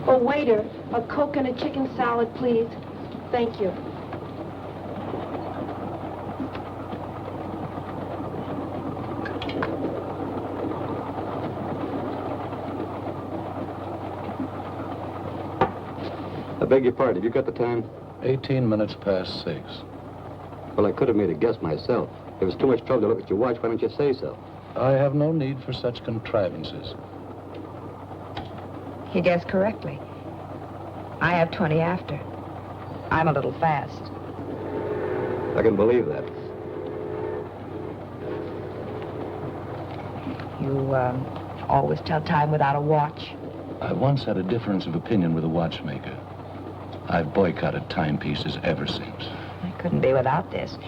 Oh, waiter, a Coke and a chicken salad, please. Thank you. I beg your pardon, have you got the time? 18 minutes past 6. Well, I could have made a guess myself. If it was too much trouble to look at your watch, why don't you say so? I have no need for such contrivances. You guessed correctly. I have 20 after. I'm a little fast. I can believe that. You, always tell time without a watch? I once had a difference of opinion with a watchmaker. I've boycotted timepieces ever since. I couldn't be without this.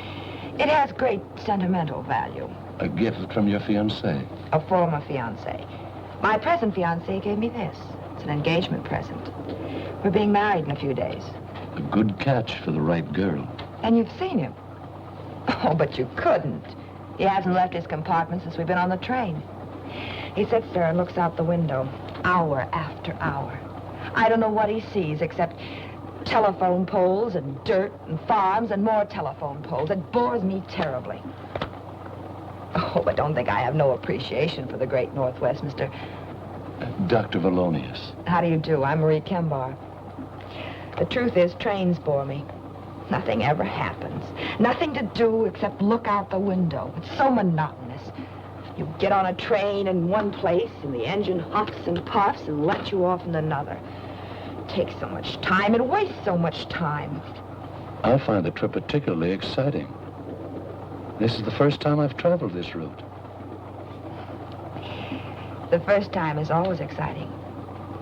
It has great sentimental value. A gift from your fiancé. A former fiancé. My present fiancé gave me this. It's an engagement present. We're being married in a few days. A good catch for the right girl. And you've seen him. Oh, but you couldn't. He hasn't left his compartment since we've been on the train. He sits there and looks out the window, hour after hour. I don't know what he sees except telephone poles and dirt and farms and more telephone poles. It bores me terribly. Oh, but don't think I have no appreciation for the great Northwest, Mr. Dr. Valonius. How do you do? I'm Marie Kembar. The truth is, trains bore me. Nothing ever happens. Nothing to do except look out the window. It's so monotonous. You get on a train in one place, and the engine huffs and puffs and lets you off in another. It takes so much time. It wastes so much time. I find the trip particularly exciting. This is the first time I've traveled this route. The first time is always exciting,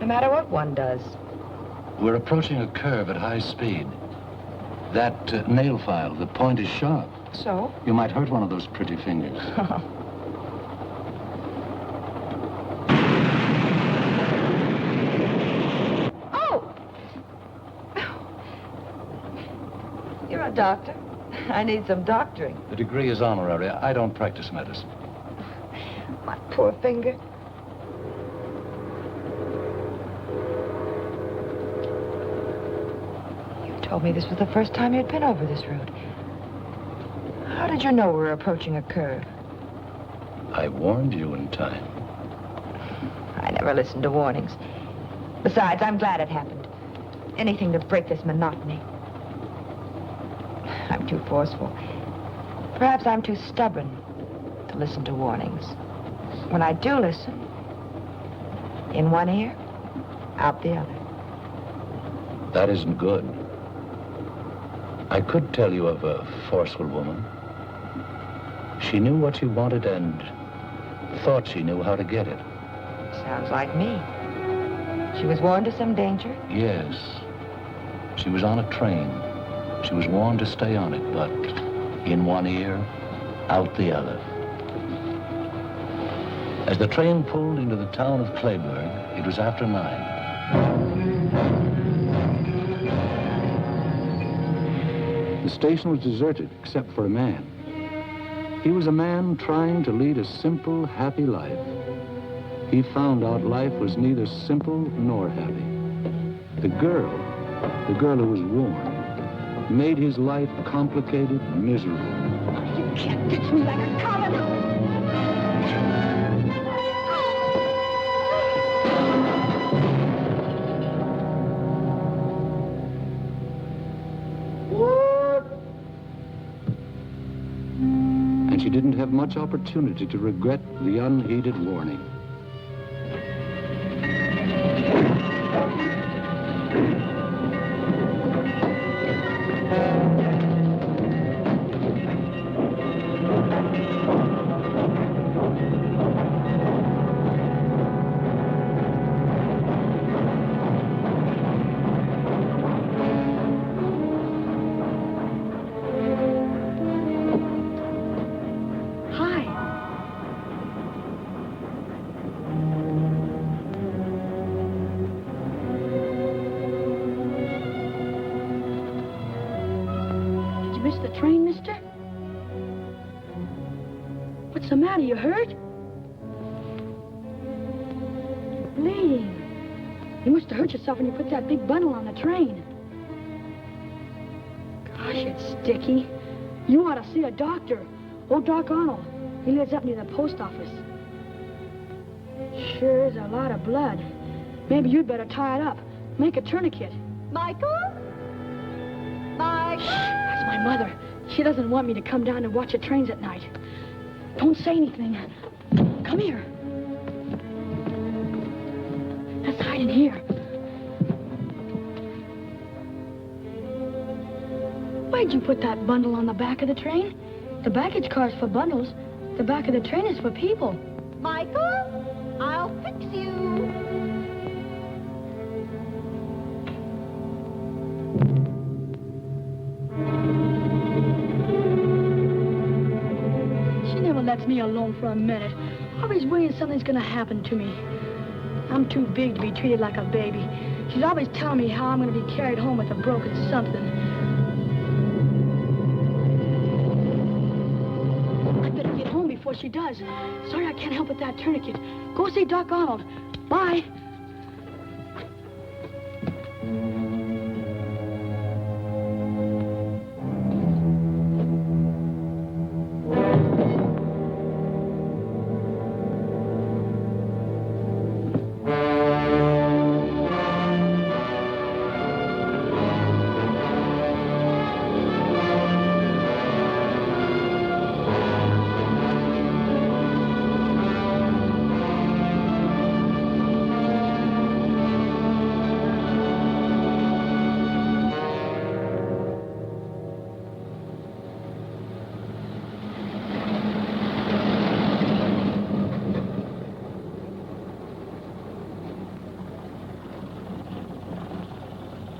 no matter what one does. We're approaching a curve at high speed. That nail file, the point is sharp. So? You might hurt one of those pretty fingers. Oh! You're a doctor. I need some doctoring. The degree is honorary. I don't practice medicine. My poor finger. Told me this was the first time you'd been over this route. How did you know we were approaching a curve? I warned you in time. I never listened to warnings. Besides, I'm glad it happened. Anything to break this monotony. I'm too forceful. Perhaps I'm too stubborn to listen to warnings. When I do listen, in one ear, out the other. That isn't good. I could tell you of a forceful woman. She knew what she wanted and thought she knew how to get it. Sounds like me. She was warned of some danger? Yes. She was on a train. She was warned to stay on it, but in one ear, out the other. As the train pulled into the town of Clayburgh, it was after 9. The station was deserted, except for a man. He was a man trying to lead a simple, happy life. He found out life was neither simple nor happy. The girl who was warned, made his life complicated, miserable. You can't ditch me like a common. And she didn't have much opportunity to regret the unheeded warning. What's the matter? You hurt? Bleeding. You must have hurt yourself when you put that big bundle on the train. Gosh, it's sticky. You ought to see a doctor. Old Doc Arnold. He lives up near the post office. Sure is a lot of blood. Maybe you'd better tie it up. Make a tourniquet. Michael? Michael? That's my mother. She doesn't want me to come down and watch the trains at night. Don't say anything. Come here. Let's hide in here. Why'd you put that bundle on the back of the train? The baggage car's for bundles. The back of the train is for people. Michael? I'll fix you. She never lets me alone for a minute. Always worrying something's gonna happen to me. I'm too big to be treated like a baby. She's always telling me how I'm gonna be carried home with a broken something. I better get home before she does. Sorry I can't help with that tourniquet. Go see Doc Arnold. Bye.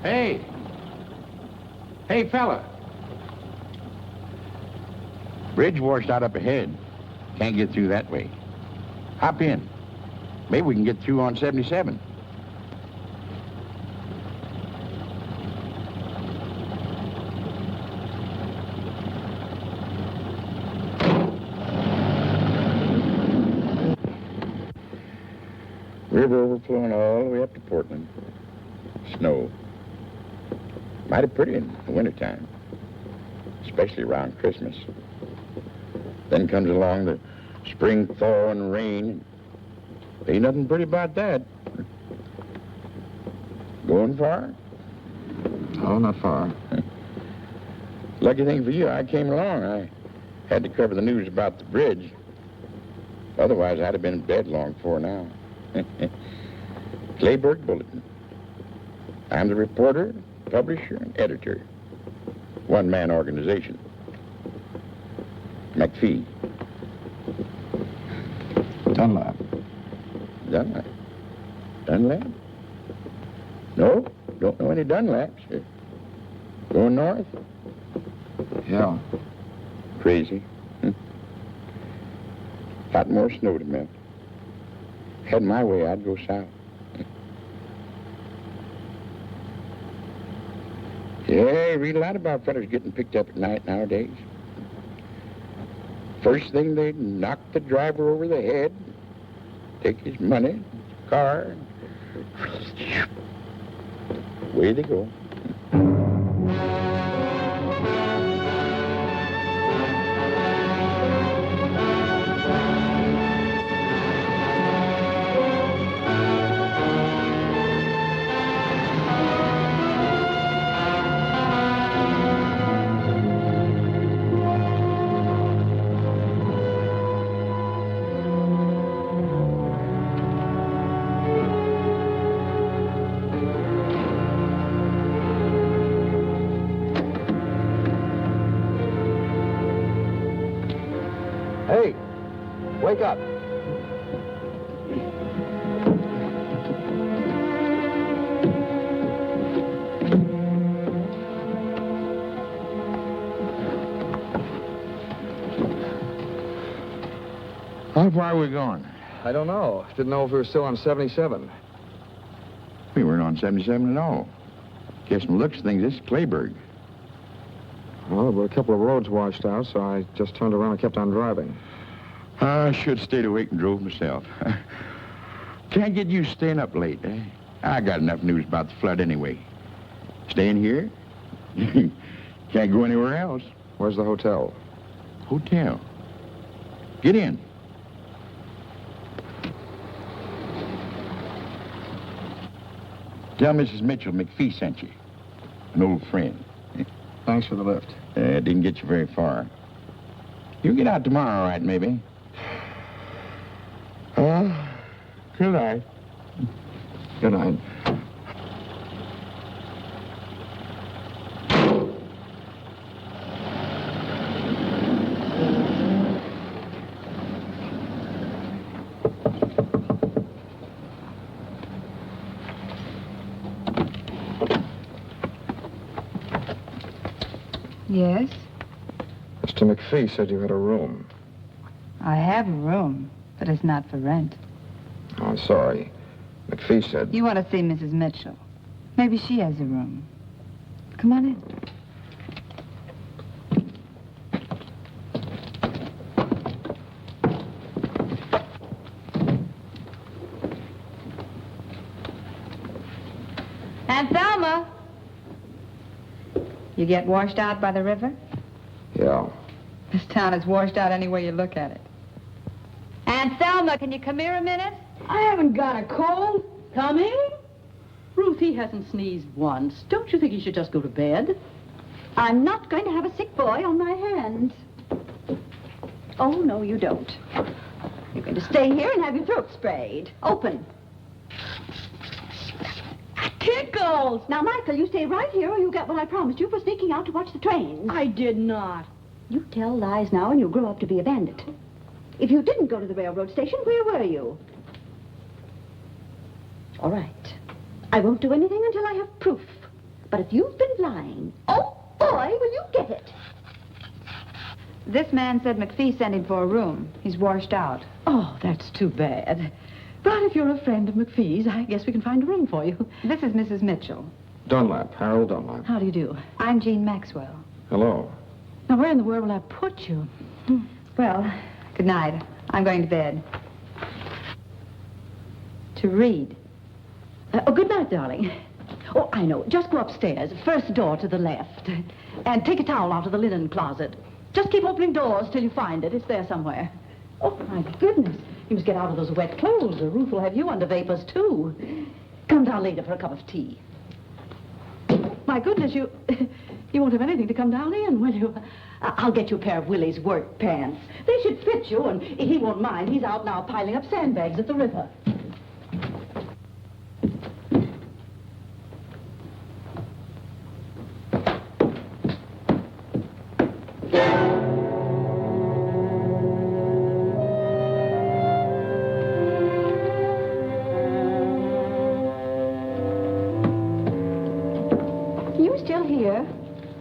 Hey! Hey, fella! Bridge washed out up ahead. Can't get through that way. Hop in. Maybe we can get through on 77. River overflowing all the way up to Portland. Snow. Mighty pretty in the wintertime, especially around Christmas. Then comes along the spring thaw and rain. Ain't nothing pretty about that. Going far? Oh, not far. Lucky thing for you, I came along. I had to cover the news about the bridge. Otherwise, I'd have been in bed long before now. Clayburg Bulletin. I'm the reporter, publisher, and editor. One-man organization. McPhee. Dunlap. Dunlap? Dunlap? No, don't know any Dunlaps. Going north? Yeah. Crazy. Lot more snow to melt. Had my way, I'd go south. Yeah, you read a lot about fellas getting picked up at night nowadays. First thing, they knock the driver over the head, take his money, his car, and away they go. Hey, wake up. How far are we going? I don't know. Didn't know if we were still on 77. We weren't on 77 at all. Guess from the looks of things, this is Clayburg. Well, there were a couple of roads washed out, so I just turned around and kept on driving. I should have stayed awake and drove myself. Can't get used to staying up late, eh? I got enough news about the flood anyway. Staying here? Can't go anywhere else. Where's the hotel? Hotel. Get in. Tell Mrs. Mitchell McPhee sent you. An old friend. Thanks for the lift. Didn't get you very far. You'll get out tomorrow, all right, maybe? Good night. Good night. Yes? Mr. McPhee said you had a room. I have a room, but it's not for rent. Oh, I'm sorry. McPhee said... You want to see Mrs. Mitchell. Maybe she has a room. Come on in. Aunt Thelma! You get washed out by the river? Yeah. This town is washed out any way you look at it. Aunt Thelma, can you come here a minute? I haven't got a cold. Coming? Ruth, he hasn't sneezed once. Don't you think he should just go to bed? I'm not going to have a sick boy on my hands. Oh, no, you don't. You're going to stay here and have your throat sprayed. Open. Tickles! Now, Michael, you stay right here or you get what I promised you for sneaking out to watch the trains. I did not. You tell lies now and you'll grow up to be a bandit. If you didn't go to the railroad station, where were you? All right. I won't do anything until I have proof. But if you've been lying, oh, boy, will you get it. This man said McPhee sent him for a room. He's washed out. Oh, that's too bad. But if you're a friend of McPhee's, I guess we can find a room for you. This is Mrs. Mitchell. Dunlap, Harold Dunlap. How do you do? I'm Jean Maxwell. Hello. Now, where in the world will I put you? Well, good night. I'm going to bed. To read. Oh, good night, darling. Oh, I know. Just go upstairs, first door to the left. And take a towel out of the linen closet. Just keep opening doors till you find it. It's there somewhere. Oh, my goodness. You must get out of those wet clothes, or Ruth will have you under vapors, too. Come down later for a cup of tea. My goodness, you won't have anything to come down in, will you? I'll get you a pair of Willie's work pants. They should fit you, and he won't mind. He's out now piling up sandbags at the river.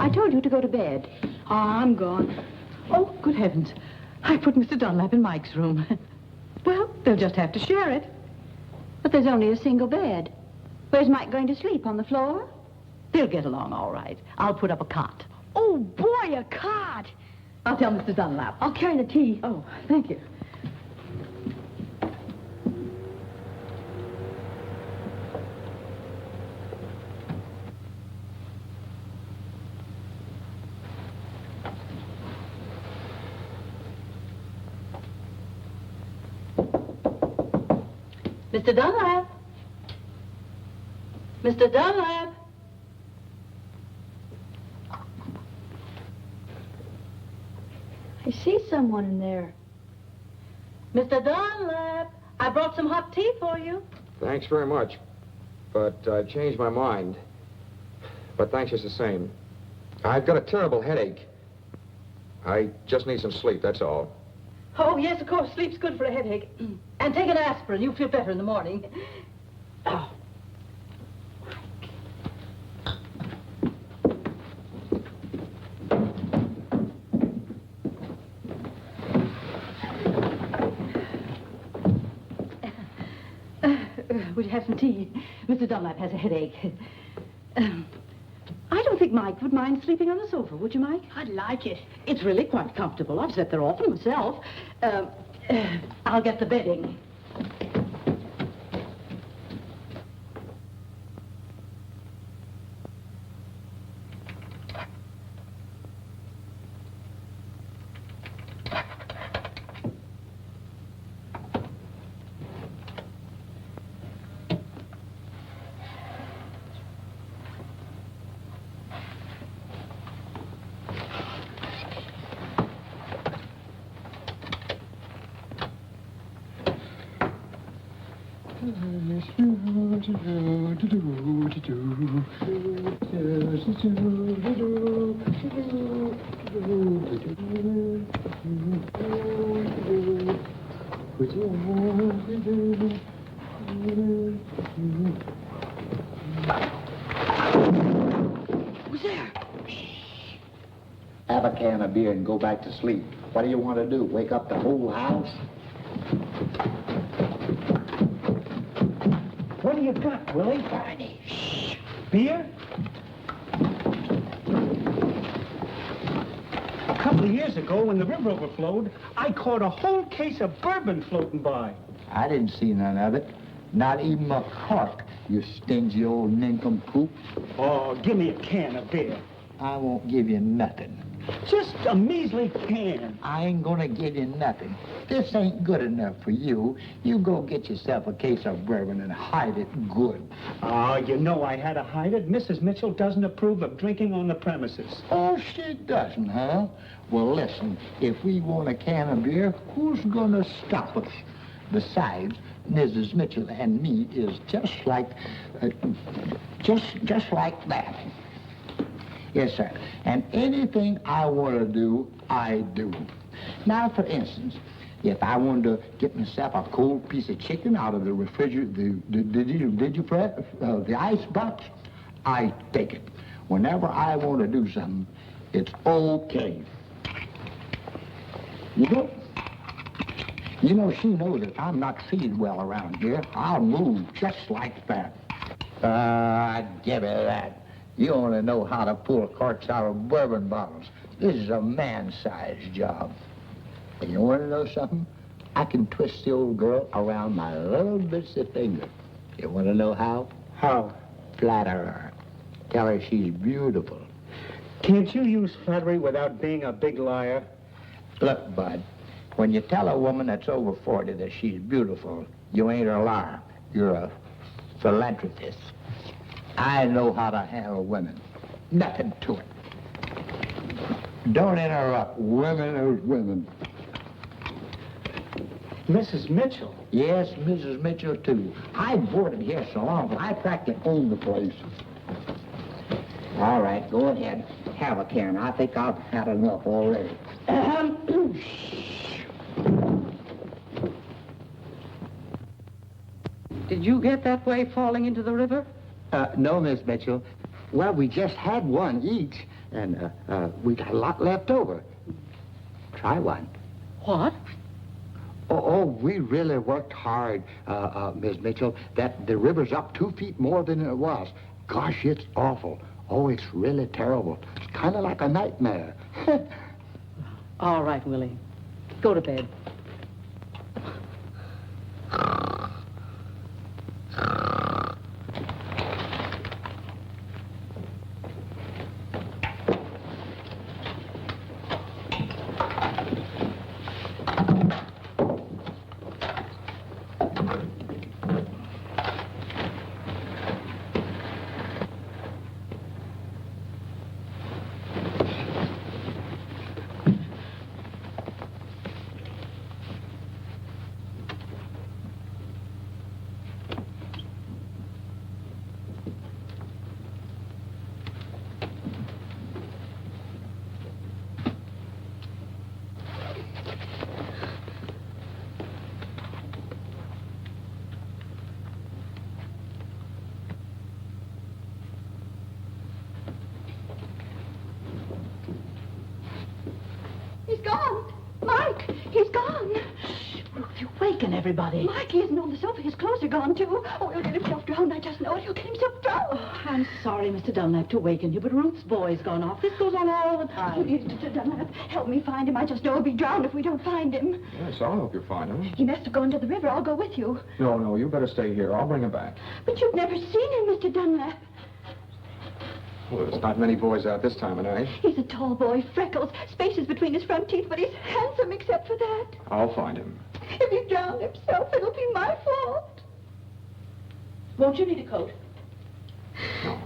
I told you to go to bed. Oh, I'm gone. Oh, good heavens. I put Mr. Dunlap in Mike's room. Well, they'll just have to share it. But there's only a single bed. Where's Mike going to sleep, on the floor? They'll get along all right. I'll put up a cot. Oh, boy, a cot. I'll tell Mr. Dunlap. I'll carry the tea. Oh, thank you. Mr. Dunlap? Mr. Dunlap? I see someone in there. Mr. Dunlap, I brought some hot tea for you. Thanks very much. But I've changed my mind. But thanks just the same. I've got a terrible headache. I just need some sleep, that's all. Oh, yes, of course. Sleep's good for a headache. And take an aspirin. You'll feel better in the morning. Oh. Would you have some tea? Mr. Dunlap has a headache. I don't think Mike would mind sleeping on the sofa, would you, Mike? I'd like it. It's really quite comfortable. I've slept there often myself. I'll get the bedding. Who's there? Have a can of beer and go back to sleep. What do you want to do? Wake up the whole house? What do you got, Willie? Barney. Shh. Beer? A couple of years ago, when the river overflowed, I caught a whole case of bourbon floating by. I didn't see none of it. Not even a cork, you stingy old nincompoop. Oh, give me a can of beer. I won't give you nothing. Just a measly can. I ain't gonna give you nothing. This ain't good enough for you. You go get yourself a case of bourbon and hide it good. Oh, you know I had to hide it. Mrs. Mitchell doesn't approve of drinking on the premises. Oh, she doesn't, huh? Well, listen, if we want a can of beer, who's gonna stop us? Besides, Mrs. Mitchell and me is just like that. Yes, sir. And anything I want to do, I do. Now, for instance, if I wanted to get myself a cold piece of chicken out of the refrigerator, the ice box, I take it. Whenever I want to do something, it's okay. You know, she knows that I'm not treated well around here. I'll move just like that. Give me that. You only know how to pull corks out of bourbon bottles. This is a man-sized job. And you want to know something? I can twist the old girl around my little bitsy finger. You want to know how? How? Flatter her. Tell her she's beautiful. Can't you use flattery without being a big liar? Look, Bud, when you tell a woman that's over 40 that she's beautiful, you ain't a liar. You're a philanthropist. I know how to handle women. Nothing to it. Don't interrupt. Women are women. Mrs. Mitchell? Yes, Mrs. Mitchell, too. I boarded here so long, but I practically own the place. All right, go ahead. Have a can. I think I've had enough already. Did you get that way falling into the river? No, Miss Mitchell. Well, we just had one each, and we got a lot left over. Try one. What? Oh, we really worked hard, Miss Mitchell. The river's up 2 feet more than it was. Gosh, it's awful. Oh, it's really terrible. It's kind of like a nightmare. All right, Willie. Go to bed. He's gone. Mike, he's gone. Ruth, you're waking everybody. Mike, he isn't on the sofa. His clothes are gone, too. Oh, he'll get himself drowned. I just know it. He'll get himself drowned. Oh, I'm sorry, Mr. Dunlap, to waken you, but Ruth's boy's gone off. This goes on all the time. Please, Mr. Dunlap, help me find him. I just know he'll be drowned if we don't find him. Yes, I'll help you find him. He must have gone to the river. I'll go with you. No, you better stay here. I'll bring him back. But you've never seen him, Mr. Dunlap. Well, there's not many boys out this time of night. He's a tall boy, freckles, spaces between his front teeth, but he's handsome except for that. I'll find him. If he drowned himself, it'll be my fault. Won't you need a coat? No.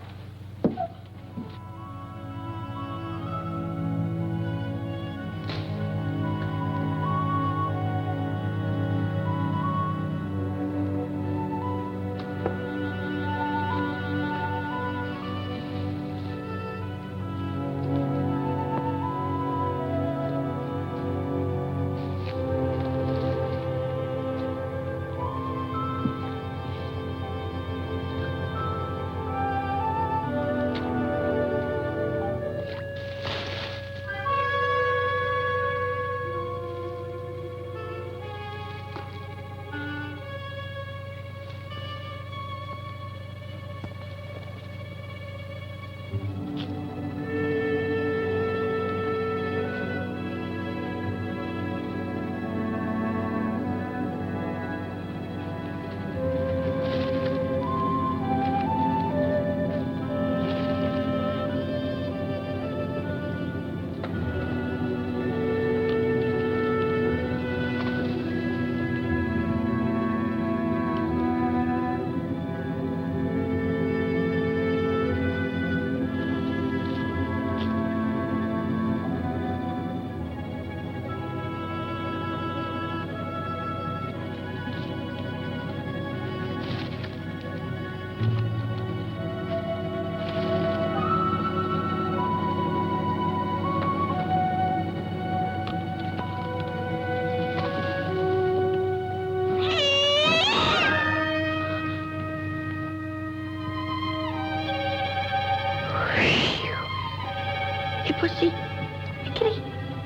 pussy. Hey, kitty.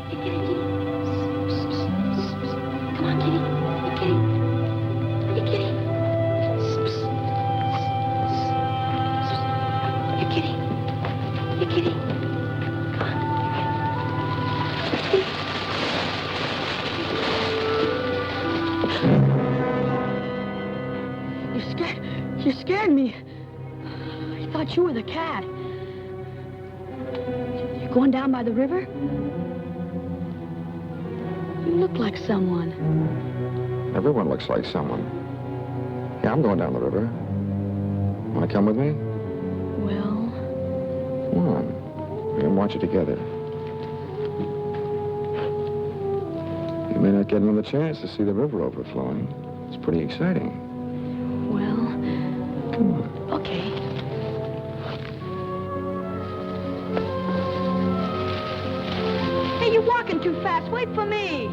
Hey, kitty, kitty. Psst, psst, psst, psst. Come on, kitty. Hey, kitty. Hey, kitty. Psst, psst, psst, psst. Hey, kitty. Hey, kitty. Come on. You scared me. I thought you were the cat. You're going down by the river? You look like someone. Everyone looks like someone. Yeah, I'm going down the river. Want to come with me? Well, Come on. We can watch it together. You may not get another chance to see the river overflowing. It's pretty exciting. well, Come on. okay. Hey, you're walking too fast. Wait for me.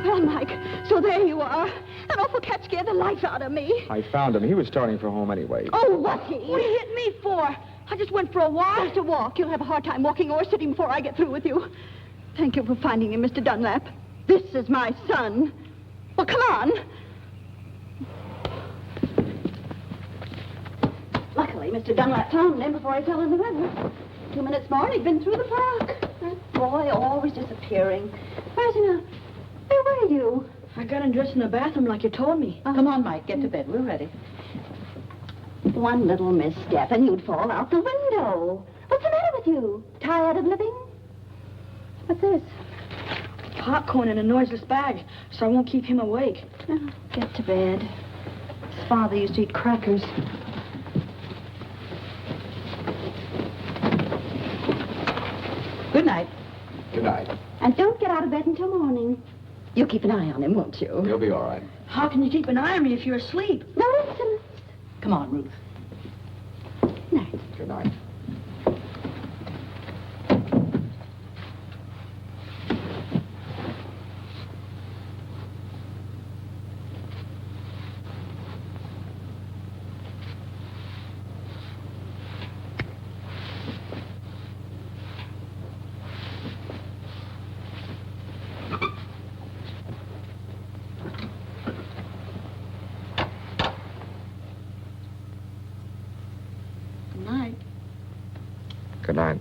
Well, Mike, so there you are. That awful cat scared the life out of me. I found him. He was starting for home anyway. Oh, was he? What do you hit me for? I just went for a walk. Just a walk. You'll have a hard time walking or sitting before I get through with you. Thank you for finding him, Mr. Dunlap. This is my son. Well, come on. Luckily, Mr. Dunlap found him before he fell in the river. 2 minutes more and he'd been through the park. That boy always disappearing. Where's he now? Where were you? I got undressed in the bathroom like you told me. Come on, Mike, get to bed. We're ready. One little misstep and you'd fall out the window. What's the matter with you? Tired of living? What's this? Popcorn in a noiseless bag, so I won't keep him awake. Oh, get to bed. His father used to eat crackers. Good night. Good night. And don't get out of bed until morning. You'll keep an eye on him, won't you? You'll be all right. How can you keep an eye on me if you're asleep? No insolence. Come on, Ruth. Night. Good night. Good night. Good night.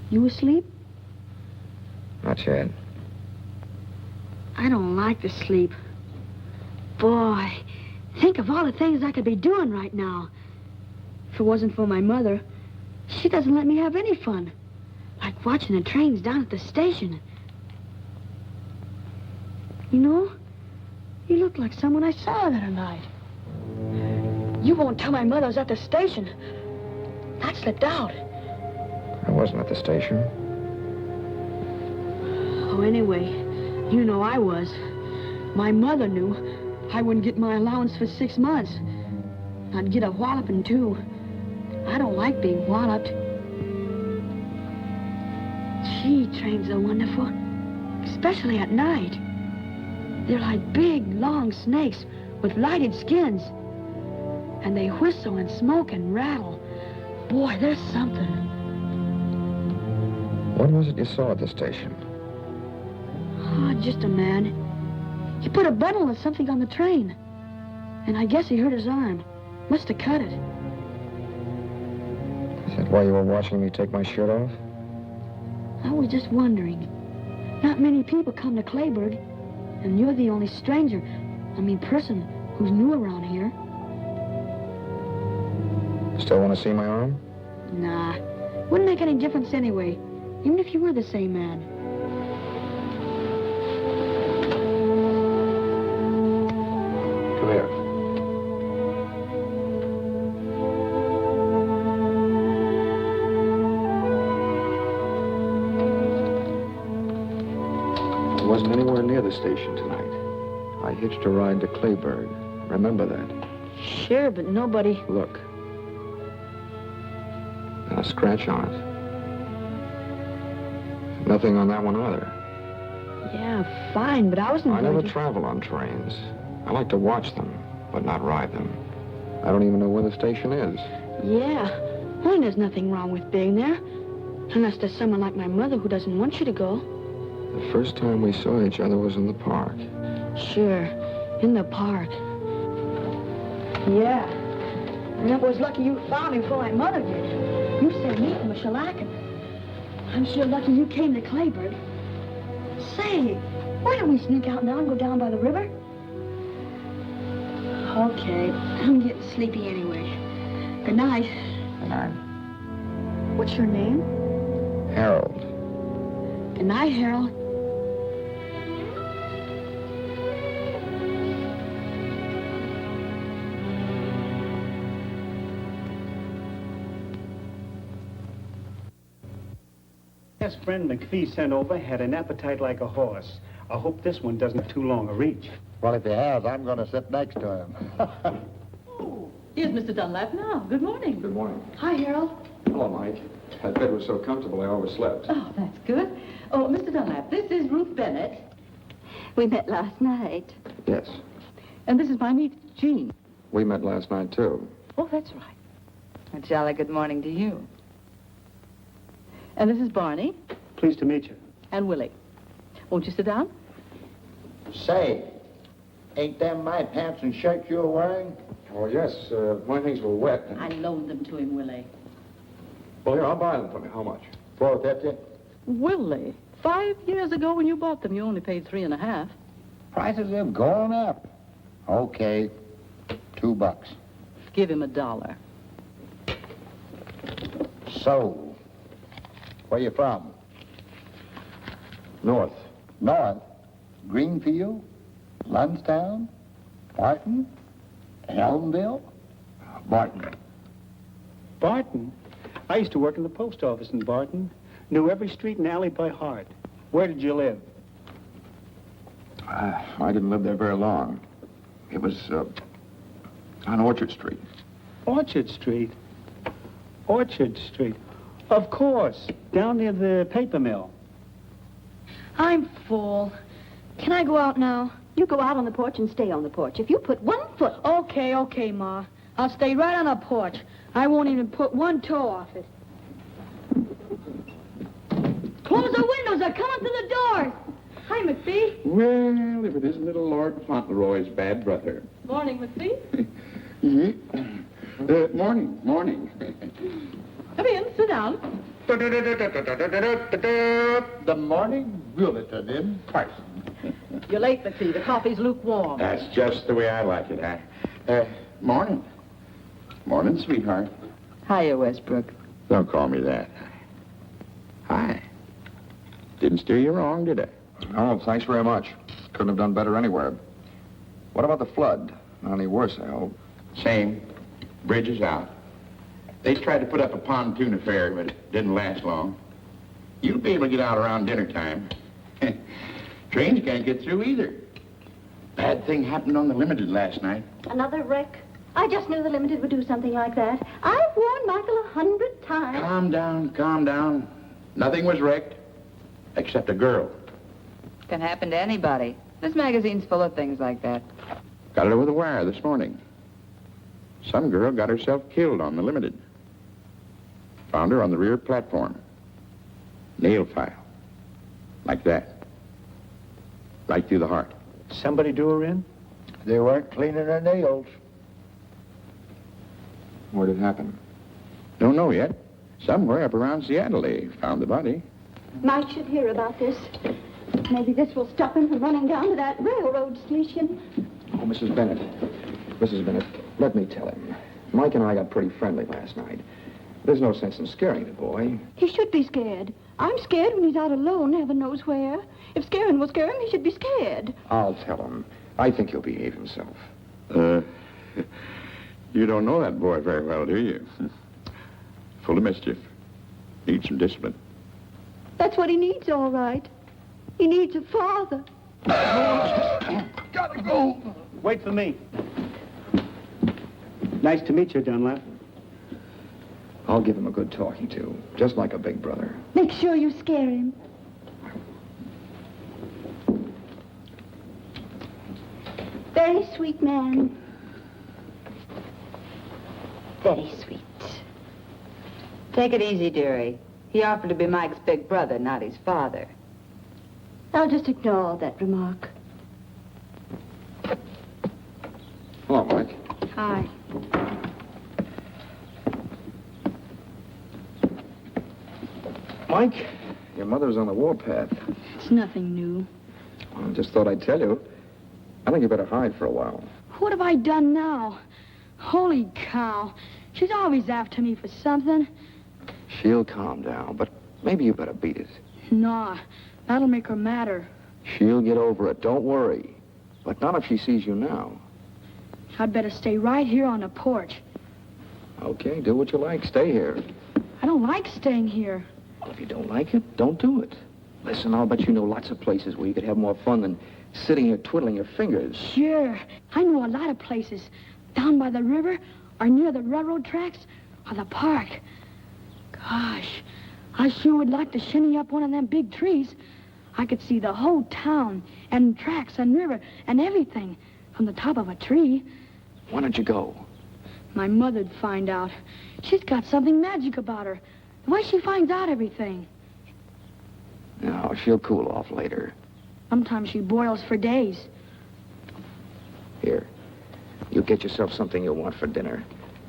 You asleep? Not yet. I don't like to sleep. Boy, think of all the things I could be doing right now. If it wasn't for my mother, she doesn't let me have any fun. Like watching the trains down at the station. You know, you look like someone I saw the other night. You won't tell my mother I was at the station. That slipped out. I wasn't at the station. Oh, anyway, you know I was. My mother knew I wouldn't get my allowance for 6 months. I'd get a walloping, too. I don't like being walloped. Gee, trains are wonderful. Especially at night. They're like big, long snakes with lighted skins. And they whistle and smoke and rattle. Boy, there's something. What was it you saw at the station? Oh, just a man. He put a bundle of something on the train. And I guess he hurt his arm. Must have cut it. Is that why you were watching me take my shirt off? I was just wondering. Not many people come to Clayburg. And you're the only stranger, person who's new around here. Still want to see my arm? Nah. Wouldn't make any difference anyway. Even if you were the same man. Come here. I wasn't anywhere near the station tonight. I hitched a ride to Clayburg. Remember that? Sure, but nobody... Look. And a scratch on it. Nothing on that one either. Yeah, fine, but I wasn't I going never to... travel on trains. I like to watch them, but not ride them. I don't even know where the station is. Yeah. Well, there's nothing wrong with being there. Unless there's someone like my mother who doesn't want you to go. The first time we saw each other was in the park. Sure, in the park. Yeah. And it was lucky you found me before my mother did. You said meet him with shellacking. I'm sure lucky you came to Clayburg. Say, why don't we sneak out now and go down by the river? Okay, I'm getting sleepy anyway. Good night. Good night. What's your name? Harold. Good night, Harold. Yes, friend McPhee sent over had an appetite like a horse. I hope this one doesn't have too long a reach. Well, if he has, I'm going to sit next to him. Oh, here's Mr. Dunlap now. Good morning. Good morning. Hi, Harold. Hello, Mike. That bed was so comfortable I overslept. Oh, that's good. Oh, Mr. Dunlap, this is Ruth Bennett. We met last night. Yes. And this is my niece, Jean. We met last night, too. Oh, that's right. A jolly good morning to you. And this is Barney Pleased to meet you. and Willie. Won't you sit down? Say, ain't them my pants and shirt you're wearing? Oh, yes. My things were wet. I loaned them to him, Willie. Well, here, I'll buy them for you. How much? $4.50. Willie, 5 years ago when you bought them, you only paid $3.50. Prices have gone up. Okay, $2. Give him $1. So, where you from? North. North? Greenfield? Lundstown? Barton? Elmville? Barton. Barton? I used to work in the post office in Barton. Knew every street and alley by heart. Where did you live? I didn't live there very long. It was on Orchard Street. Orchard Street. Orchard Street. Of course, down near the paper mill. I'm full. Can I go out now? You go out on the porch and stay on the porch. If you put 1 foot... Okay, Ma. I'll stay right on the porch. I won't even put one toe off it. Close the windows. They're coming through the doors. Hi, McPhee. Well, if it isn't little Lord Fauntleroy's bad brother. Morning, McPhee. Morning. Come in, sit down. The morning bulletin in person. You're late, McPhee. The coffee's lukewarm. That's just the way I like it, huh? Morning. Morning, sweetheart. Hiya, Westbrook. Don't call me that. Hi. Didn't steer you wrong, did I? Oh, thanks very much. Couldn't have done better anywhere. What about the flood? Not any worse, I hope. Same. Bridge is out. They tried to put up a pontoon affair, but it didn't last long. You'll be able to get out around dinner time. Trains can't get through either. Bad thing happened on the Limited last night. Another wreck. I just knew the Limited would do something like that. I've warned Michael 100 times. Calm down. Nothing was wrecked, except a girl. Can happen to anybody. This magazine's full of things like that. Got it over the wire this morning. Some girl got herself killed on the Limited. Found her on the rear platform. Nail file. Like that. Right through the heart. Somebody do her in? They weren't cleaning their nails. Where'd it happen? Don't know yet. Somewhere up around Seattle they found the body. Mike should hear about this. Maybe this will stop him from running down to that railroad station. Oh, Mrs. Bennett. Mrs. Bennett, let me tell him. Mike and I got pretty friendly last night. There's no sense in scaring the boy. He should be scared. I'm scared when he's out alone, heaven knows where. If scaring will scare him, he should be scared. I'll tell him. I think he'll behave himself. You don't know that boy very well, do you? Full of mischief. Needs some discipline. That's what he needs, all right. He needs a father. Gotta go. Wait for me. Nice to meet you, Dunlap. I'll give him a good talking to, just like a big brother. Make sure you scare him. Very sweet man. Very sweet. Take it easy, dearie. He offered to be Mike's big brother, not his father. I'll just ignore that remark. Hello, Mike. Hi. Mike, your mother's on the warpath. It's nothing new. Well, I just thought I'd tell you. I think you better hide for a while. What have I done now? Holy cow. She's always after me for something. She'll calm down, but maybe you better beat it. Nah, that'll make her madder. She'll get over it, don't worry. But not if she sees you now. I'd better stay right here on the porch. Okay, do what you like. Stay here. I don't like staying here. Well, if you don't like it, don't do it. Listen, I'll bet you know lots of places where you could have more fun than sitting here twiddling your fingers. Sure. I know a lot of places. Down by the river, or near the railroad tracks, or the park. Gosh, I sure would like to shinny up one of them big trees. I could see the whole town, and tracks, and river, and everything from the top of a tree. Why don't you go? My mother'd find out. She's got something magic about her. The way she finds out everything. No, she'll cool off later. Sometimes she boils for days. Here, you get yourself something you'll want for dinner.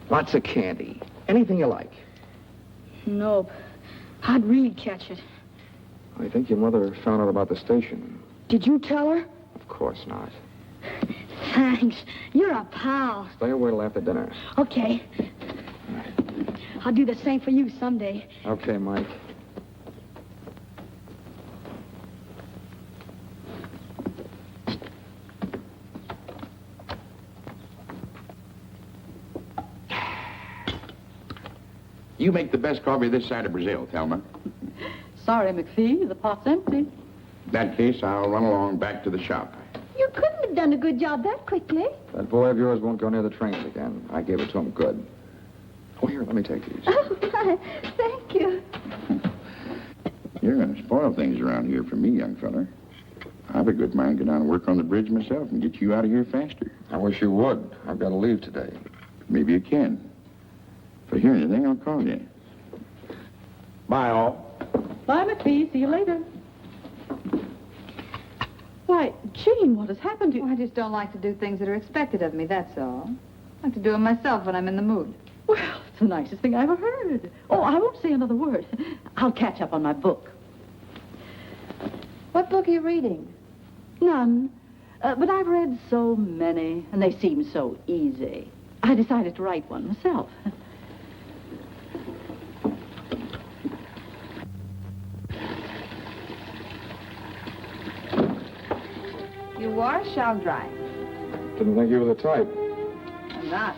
Lots of candy. Anything you like. Nope. I'd really catch it. I think your mother found out about the station. Did you tell her? Of course not. Thanks. You're a pal. Stay away till after dinner. Okay. I'll do the same for you someday. Okay, Mike. You make the best coffee this side of Brazil, Thelma. Sorry, McPhee, the pot's empty. In that case, I'll run along back to the shop. You couldn't have done a good job that quickly. That boy of yours won't go near the trains again. I gave it to him good. Oh, here, let me take these. Oh, my. Thank you. You're going to spoil things around here for me, young feller. I've a good mind to go down and work on the bridge myself and get you out of here faster. I wish you would. I've got to leave today. Maybe you can. If I hear anything, I'll call you. Bye, all. Bye, McPhee. See you later. Why, Jean, what has happened to you? I just don't like to do things that are expected of me, that's all. I like to do them myself when I'm in the mood. Well, it's the nicest thing I ever heard. Oh, I won't say another word. I'll catch up on my book. What book are you reading? None. But I've read so many, and they seem so easy. I decided to write one myself. You wash, I'll dry. Didn't think you were the type. I'm not.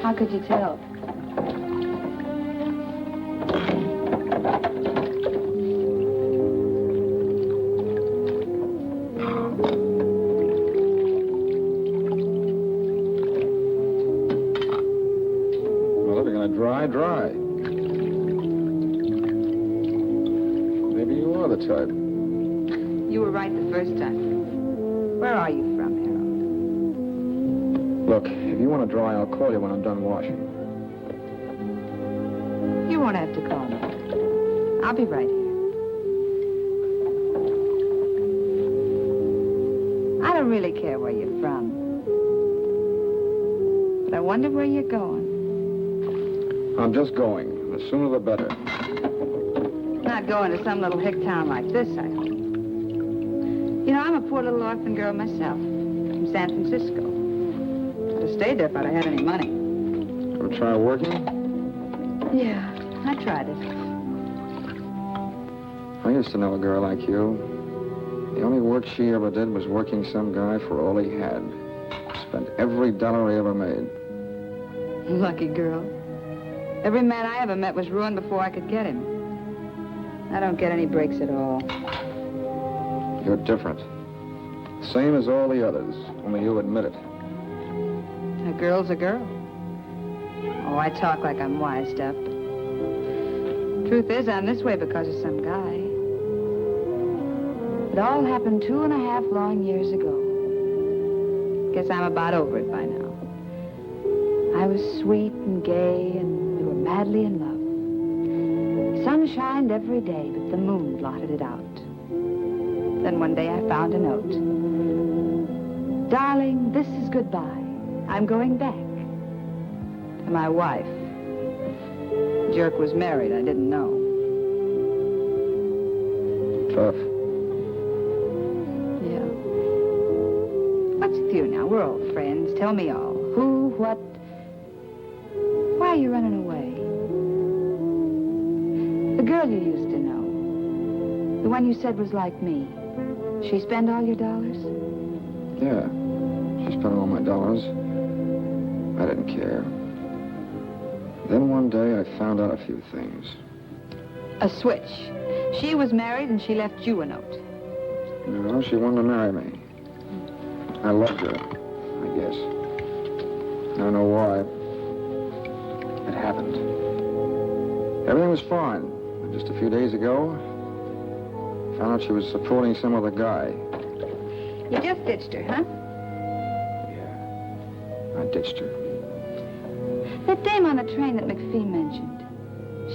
How could you tell? Well, if you're going to dry, dry. Maybe you are the type. You were right the first time. Where are you from, Harold? Look, if you want to dry, I'll call you when I'm done washing. You won't have to call me. I'll be right here. I don't really care where you're from. But I wonder where you're going. I'm just going. The sooner the better. Not going to some little hick town like this, I hope. You know, I'm a poor little orphan girl myself, from San Francisco. I'd have stayed there if I'd have had any money. Ever try working? Yeah, I tried it. I used to know a girl like you. The only work she ever did was working some guy for all he had. Spent every dollar he ever made. Lucky girl. Every man I ever met was ruined before I could get him. I don't get any breaks at all. You're different. Same as all the others, only you admit it. A girl's a girl. Oh, I talk like I'm wised up. Truth is, I'm this way because of some guy. It all happened 2.5 long years ago. Guess I'm about over it by now. I was sweet and gay, and we were madly in love. Sun shined every day, but the moon blotted it out. Then one day I found a note. Darling, this is goodbye. I'm going back. To my wife. The jerk was married. I didn't know. Tough. Yeah. What's with you now? We're old friends. Tell me all. Who, what? Why are you running away? The girl you used to know. The one you said was like me. She spend all your dollars? Yeah. She spent all my dollars. I didn't care. Then one day I found out a few things. A switch. She was married and she left you a note. No, she wanted to marry me. I loved her, I guess. I don't know why. It happened. Everything was fine. Just a few days ago, I found out she was supporting some other guy. You just ditched her, huh? Yeah. I ditched her. That dame on the train that McPhee mentioned.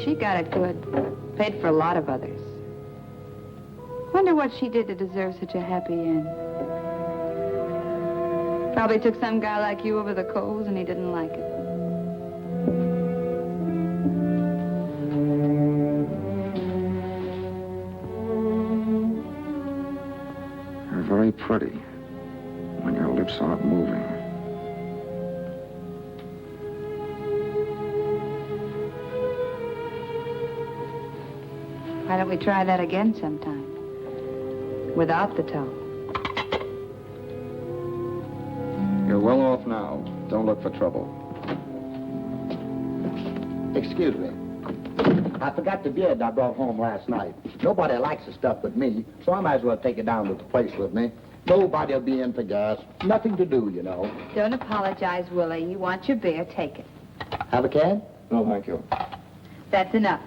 She got it good. Paid for a lot of others. Wonder what she did to deserve such a happy end. Probably took some guy like you over the coals and he didn't like it. You're very pretty when your lips aren't moving. Why don't we try that again sometime? Without the toe. You're well off now. Don't look for trouble. Excuse me. I forgot the beard I brought home last night. Nobody likes the stuff but me, so I might as well take it down to the place with me. Nobody'll be in for gas. Nothing to do, you know. Don't apologize, Willie. You want your beer, take it. Have a can? No, thank you. That's enough.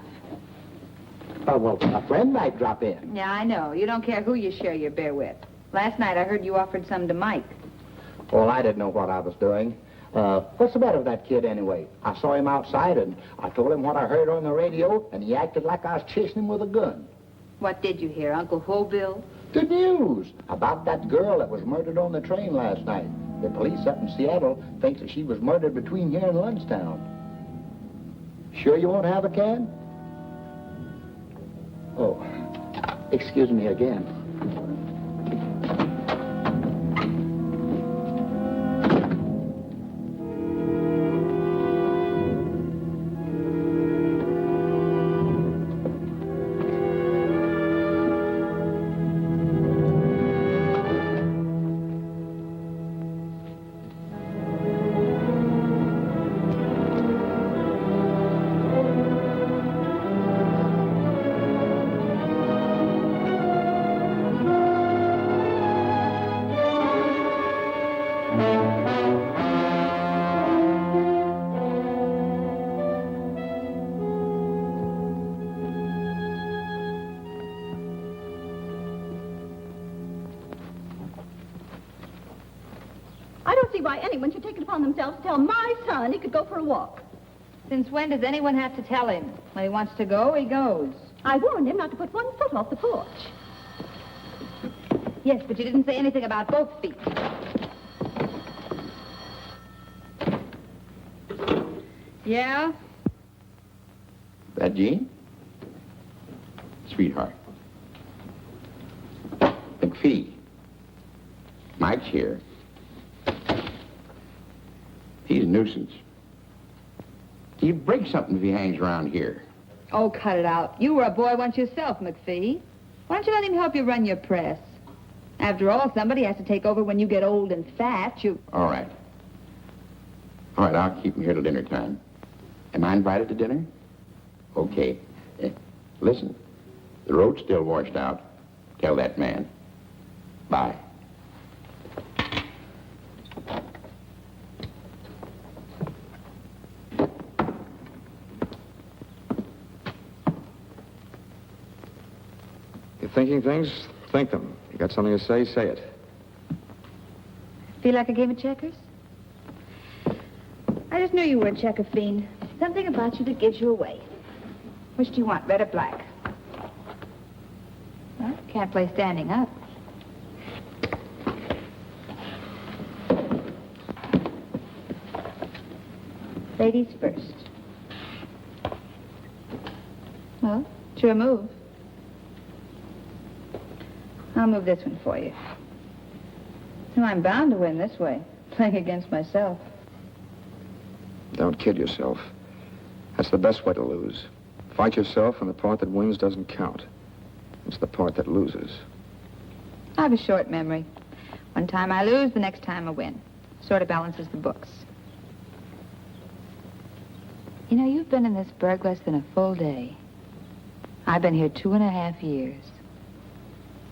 Oh, well, a friend might drop in. Yeah, I know. You don't care who you share your beer with. Last night I heard you offered some to Mike. Well, I didn't know what I was doing. What's the matter with that kid anyway? I saw him outside and I told him what I heard on the radio and he acted like I was chasing him with a gun. What did you hear, Uncle Hobill? The news about that girl that was murdered on the train last night. The police up in Seattle thinks that she was murdered between here and Lundstown. Sure you won't have a can? Oh, excuse me again. I don't see why anyone should take it upon themselves to tell my son he could go for a walk. Since when does anyone have to tell him? When he wants to go, he goes. I warned him not to put 1 foot off the porch. Yes, but you didn't say anything about both feet. Yeah? That Jean? Sweetheart. McPhee. Mike's here. He's a nuisance. He'd break something if he hangs around here. Oh, cut it out. You were a boy once yourself, McPhee. Why don't you let him help you run your press? After all, somebody has to take over when you get old and fat. All right. All right, I'll keep him here till dinner time. Am I invited to dinner? Okay. Listen, the road's still washed out. Tell that man. Bye. You're thinking things? Think them. got something to say, say it. Feel like a game of checkers? I just knew you were a checker fiend. Something about you that gives you away. Which do you want, red or black? Well, can't play standing up. Ladies first. Well, it's your move. I'll move this one for you. No, I'm bound to win this way, playing against myself. Don't kid yourself. That's the best way to lose. Fight yourself, and the part that wins doesn't count. It's the part that loses. I have a short memory. One time I lose, the next time I win. Sort of balances the books. You know, you've been in this burg less than a full day. I've been here 2.5 years.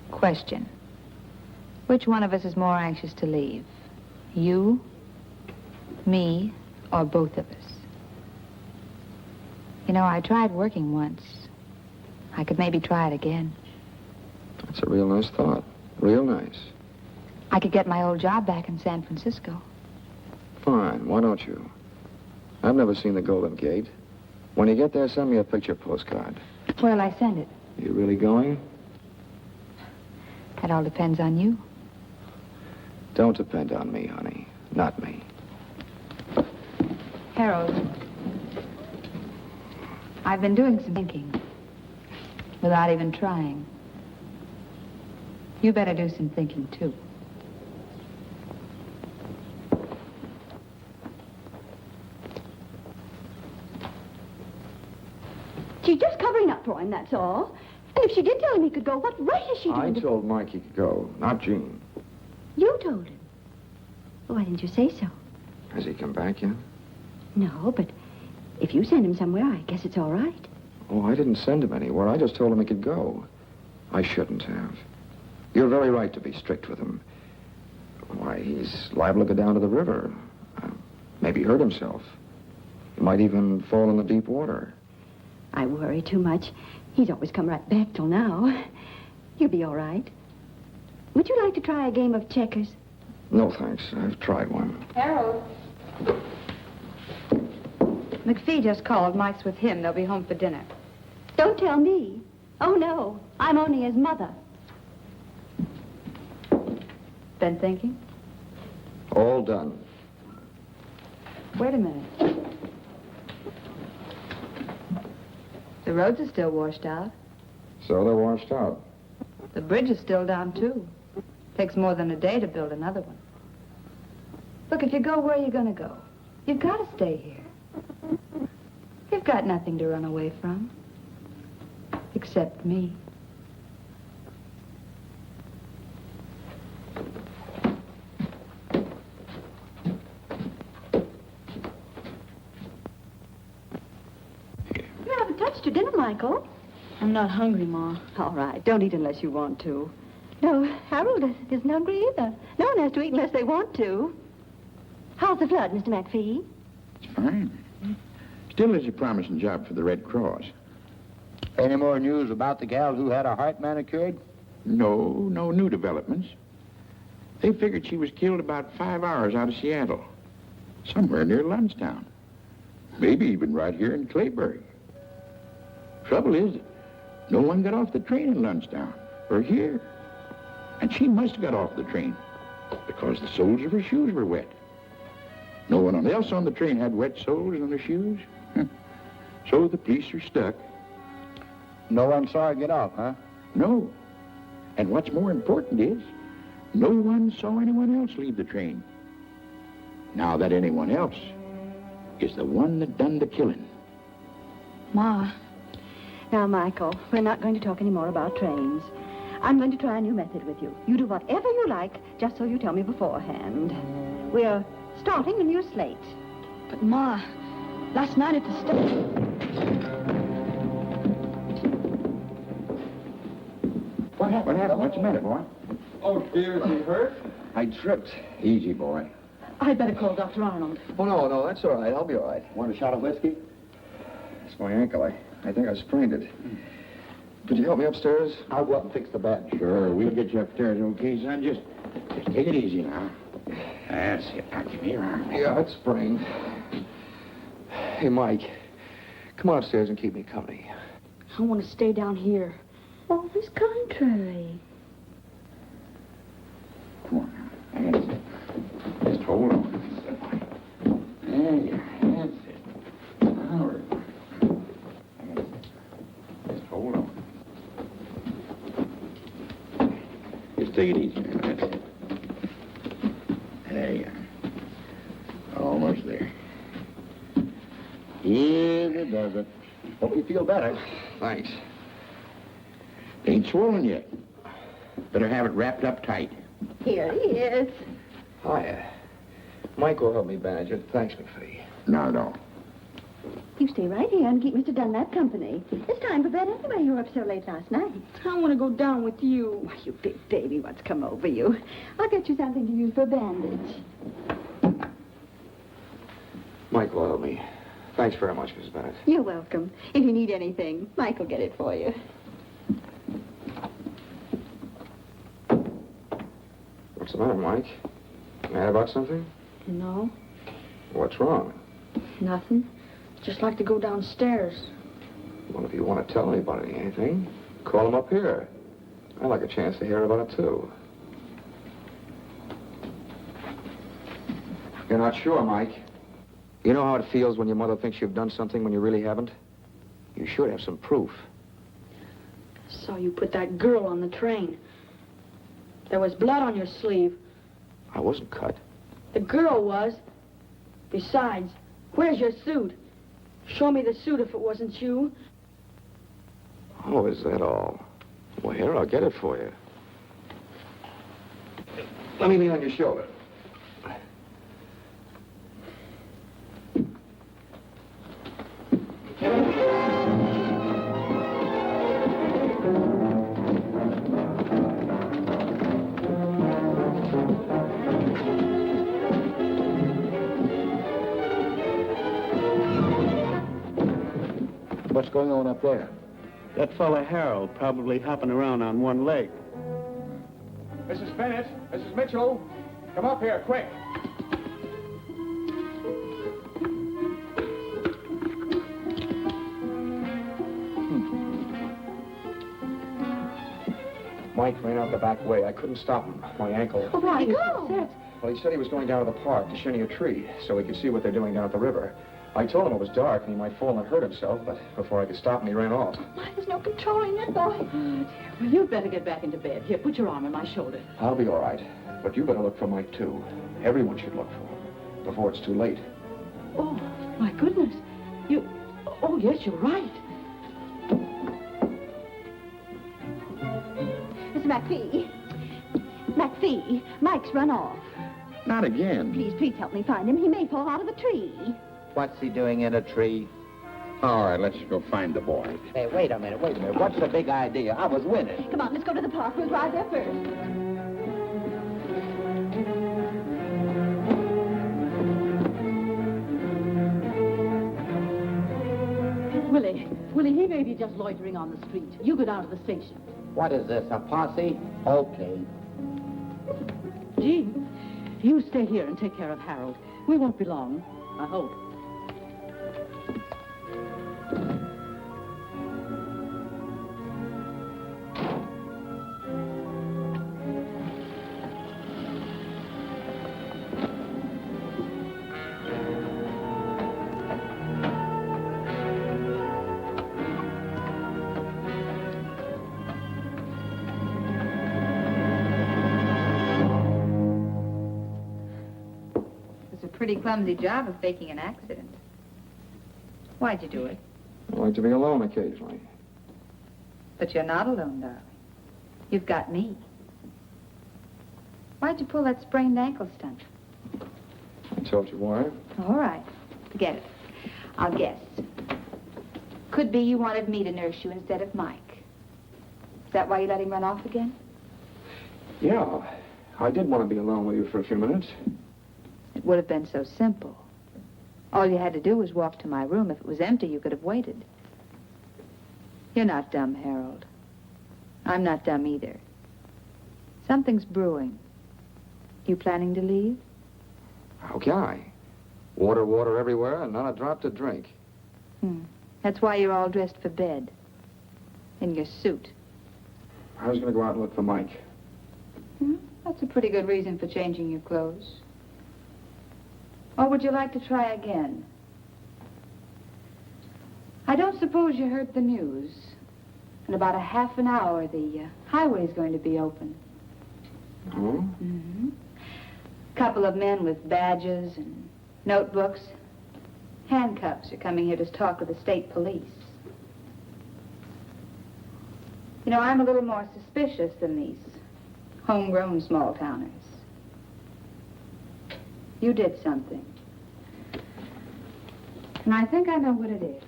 Question. Which one of us is more anxious to leave? You, me, or both of us? You know, I tried working once. I could maybe try it again. That's a real nice thought. Real nice. I could get my old job back in San Francisco. Fine, why don't you? I've never seen the Golden Gate. When you get there, send me a picture postcard. Where'll I send it? You really going? That all depends on you. Don't depend on me, honey. Not me. Harold, I've been doing some thinking without even trying. You better do some thinking, too. She's just covering up for him, that's all. And if she did tell him he could go, what right has she I to... told Mike he could go, not Jean. You told him. Well, why didn't you say so? Has he come back yet? No, but if you send him somewhere, I guess it's all right. Oh, I didn't send him anywhere. I just told him he could go. I shouldn't have. You're very right to be strict with him. Why, he's liable to go down to the river. Maybe hurt himself. He might even fall in the deep water. I worry too much. He's always come right back till now. You'll be all right. Would you like to try a game of checkers? No, thanks. I've tried one. Harold. McPhee just called. Mike's with him. They'll be home for dinner. Don't tell me. Oh, no. I'm only his mother. Been thinking? All done. Wait a minute. The roads are still washed out. So they're washed out. The bridge is still down, too. Takes more than a day to build another one. Look, if you go where you're going to go, you've got to stay here. You've got nothing to run away from. Except me. You haven't touched your dinner, Michael. I'm not hungry, Ma. All right, don't eat unless you want to. No, Harold isn't hungry either. No one has to eat unless they want to. How's the flood, Mr. McPhee? It's fine. Still is a promising job for the Red Cross. Any more news about the gal who had her heart manicured? No new developments. They figured she was killed about 5 hours out of Seattle. Somewhere near Lundstown. Maybe even right here in Clayburg. Trouble is, no one got off the train in Lundstown, or here. And she must have got off the train, because the soles of her shoes were wet. No one else on the train had wet soles on their shoes. So the police are stuck. No one saw her get off, huh? No. And what's more important is, no one saw anyone else leave the train. Now that anyone else is the one that done the killing. Ma. Now, Michael, we're not going to talk any more about trains. I'm going to try a new method with you. You do whatever you like, just so you tell me beforehand. We're starting a new slate. But, Ma, last night at the station... What happened? What's the matter, boy? Oh, dear, is he hurt? I tripped. Easy, boy. I'd better call Dr. Arnold. Oh, no, that's all right. I'll be all right. Want a shot of whiskey? It's my ankle. I think I sprained it. Could you help me upstairs? I'll go up and fix the bed. Sure, we'll get you upstairs, okay, son? Just take it easy now. That's it. Now, give me your arm. Yeah, it's sprained. Hey, Mike, come on upstairs and keep me company. I want to stay down here. Always contrary. Come on now. That's it. Just hold on. There you are. That's it. Now we're... That's it. Just hold on. Just take it easy now. That's it. There you are. Almost there. Yes, it does it. Hope you feel better. Thanks. Ain't swollen yet. Better have it wrapped up tight. Here he is. Hiya. Mike will help me bandage it. Thanks, McPhee. Not at all. You stay right here and keep Mr. Dunlap company. It's time for bed anyway. You were up so late last night. I want to go down with you. Why, you big baby, what's come over you? I'll get you something to use for a bandage. Mike will help me. Thanks very much, Mrs. Bennett. You're welcome. If you need anything, Mike will get it for you. What's the matter, Mike? Mad about something? No, What's wrong? nothing. Just like to go downstairs. Well, if you want to tell anybody anything, call them up here. I'd like a chance to hear about it, too. You're not sure, Mike? You know how it feels when your mother thinks you've done something when you really haven't? You should have some proof. Saw you put that girl on the train. There was blood on your sleeve. I wasn't cut. The girl was. Besides, where's your suit? Show me the suit if it wasn't you. Oh, is that all? Well, here, I'll get it for you. Let me lean on your shoulder. What's going on up there? That fella Harold probably hopping around on one leg. Mrs. Bennett, Mrs. Mitchell, come up here, quick. Mike ran out the back way. I couldn't stop him. My ankle. Oh, where'd he go? Well, he said he was going down to the park to shinny a tree so he could see what they're doing down at the river. I told him it was dark and he might fall and hurt himself, but before I could stop him, he ran off. Why, there's no controlling that boy. Well, you'd better get back into bed. Here, put your arm on my shoulder. I'll be all right, but you better look for Mike, too. Everyone should look for him before it's too late. Oh, my goodness. You... Oh, yes, you're right. Mr. McPhee. McPhee, Mike's run off. Not again. Please help me find him. He may fall out of a tree. What's he doing in a tree? All right, let's go find the boy. Hey, wait a minute. What's the big idea? I was winning. Come on, let's go to the park. We'll drive there first. Willie, he may be just loitering on the street. You go down to the station. What is this, a posse? Okay. Jean, you stay here and take care of Harold. We won't be long, I hope. Pretty clumsy job of faking an accident. Why'd you do it? I like to be alone occasionally. But you're not alone, darling. You've got me. Why'd you pull that sprained ankle stunt? I told you why. All right. Forget it. I'll guess. Could be you wanted me to nurse you instead of Mike. Is that why you let him run off again? Yeah. I did want to be alone with you for a few minutes. It would have been so simple. All you had to do was walk to my room. If it was empty, you could have waited. You're not dumb, Harold. I'm not dumb either. Something's brewing. You planning to leave? How can I? Water everywhere and not a drop to drink. That's why you're all dressed for bed. In your suit. I was going to go out and look for Mike. That's a pretty good reason for changing your clothes. Or would you like to try again? I don't suppose you heard the news. In about a half an hour, the highway's going to be open. Oh? Couple of men with badges and notebooks. Handcuffs are coming here to talk with the state police. You know, I'm a little more suspicious than these homegrown small-towners. You did something. And I think I know what it is.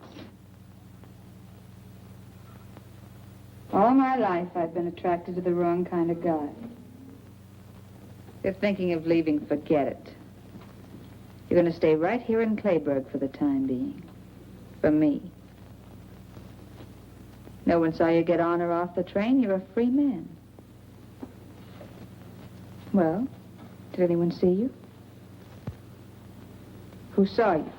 All my life, I've been attracted to the wrong kind of guy. If thinking of leaving, forget it. You're going to stay right here in Clayburg for the time being. For me. No one saw you get on or off the train. You're a free man. Well, did anyone see you? Who saw you?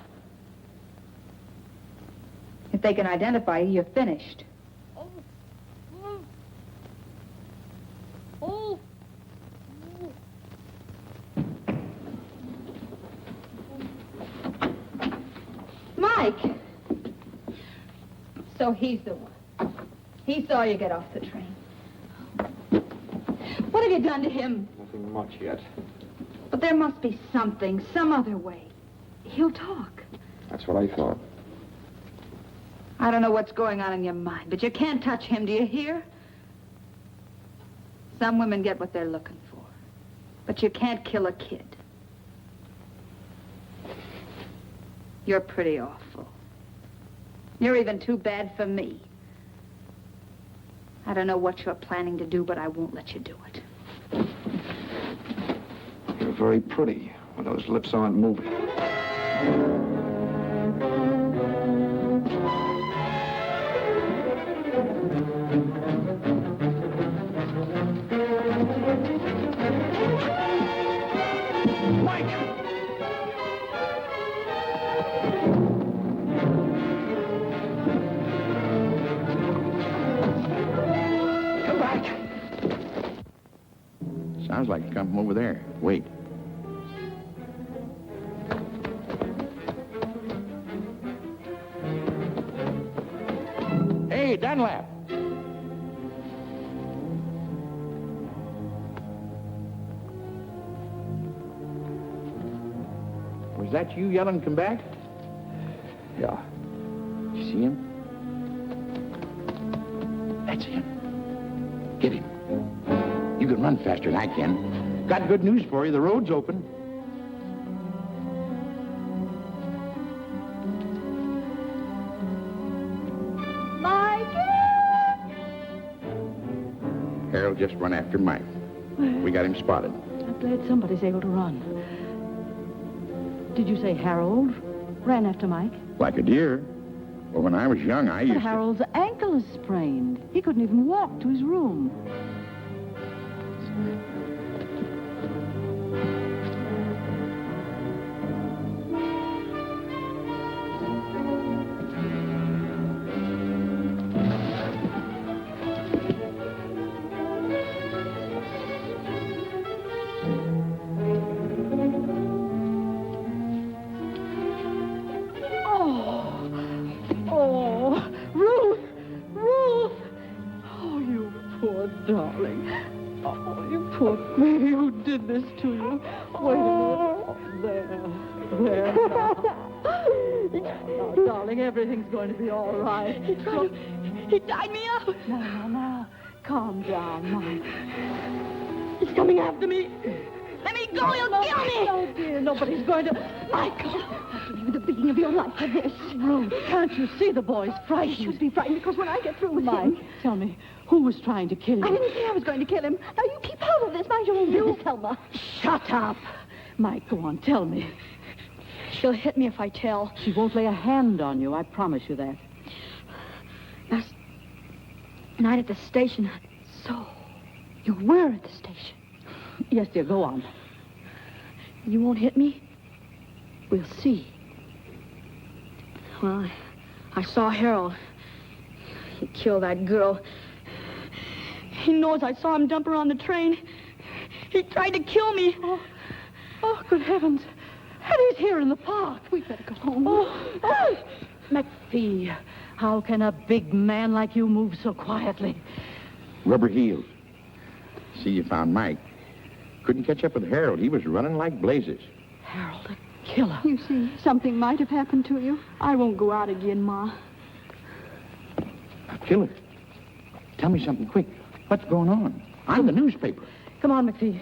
If they can identify you, you're finished. Mike! So he's the one. He saw you get off the train. What have you done to him? Nothing much yet. But there must be something, some other way. He'll talk. That's what I thought. I don't know what's going on in your mind, but you can't touch him, do you hear? Some women get what they're looking for. But you can't kill a kid. You're pretty awful. You're even too bad for me. I don't know what you're planning to do, but I won't let you do it. You're very pretty when those lips aren't moving. Sounds like it come from over there. Wait. Hey, Dunlap. Was that you yelling, come back? Yeah. You see him? That's him. Get him. You can run faster than I can. Got good news for you. The road's open. Mikey! Harold just run after Mike. We got him spotted. I'm glad somebody's able to run. Did you say Harold ran after Mike? Like a deer. Well, when I was young, I used But Harold's ankle is sprained. He couldn't even walk to his room. Darling. Oh, you poor baby, who did this to you? Wait a minute. There. Now, darling, everything's going to be all right. He tied me up. Now. Calm down, Mike. He's coming after me. Let me go, he'll kill me. Oh, dear, nobody's going to... Michael, I'll give you the beating of your life for this. Ruth, can't you see the boy's frightened? He should be frightened because when I get through with Mike, him... tell me, who was trying to kill you? I didn't say I was going to kill him. Now, you keep hold of this. Mind your own business, Thelma. Shut up. Mike, go on, tell me. She'll hit me if I tell. She won't lay a hand on you, I promise you that. Last night at the station, I So, you were at the station. Yes, dear, go on. You won't hit me? We'll see. Well, I saw Harold. He killed that girl. He knows I saw him dump her on the train. He tried to kill me. Oh, good heavens. Eddie's here in the park. We better go home. Oh, McPhee, how can a big man like you move so quietly? Rubber heels. See, you found Mike. Couldn't catch up with Harold. He was running like blazes. Harold, the killer. You see, something might have happened to you. I won't go out again, Ma. A killer? Tell me something quick. What's going on? I'm the newspaper. Come on, McPhee.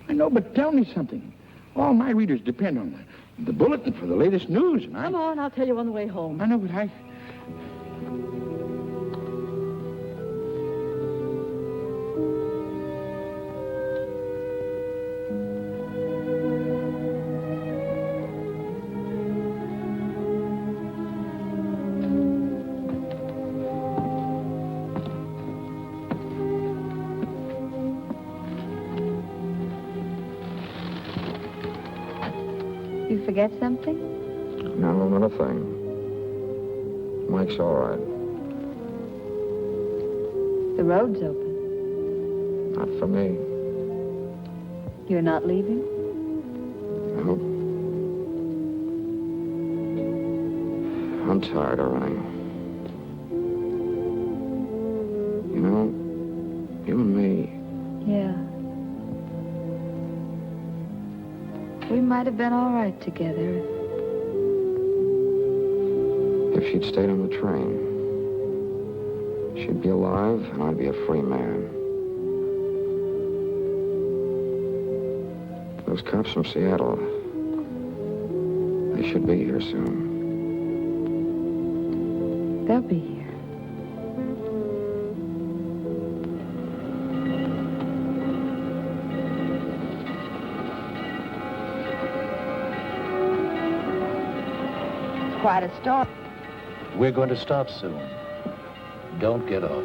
I know, but tell me something. All my readers depend on the bulletin for the latest news, and Come on, I'll tell you on the way home. I know, but I... You forget something? No, not a thing. Mike's all right. The road's open. Not for me. You're not leaving? No. I'm tired of running. You know, you and me, Yeah. We might have been all right together. if she'd stayed on the train, she'd be alive and I'd be a free man. Those cops from Seattle, they should be here soon. They'll be here. It's quite a story. We're going to stop soon. Don't get off.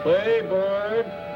Play, board.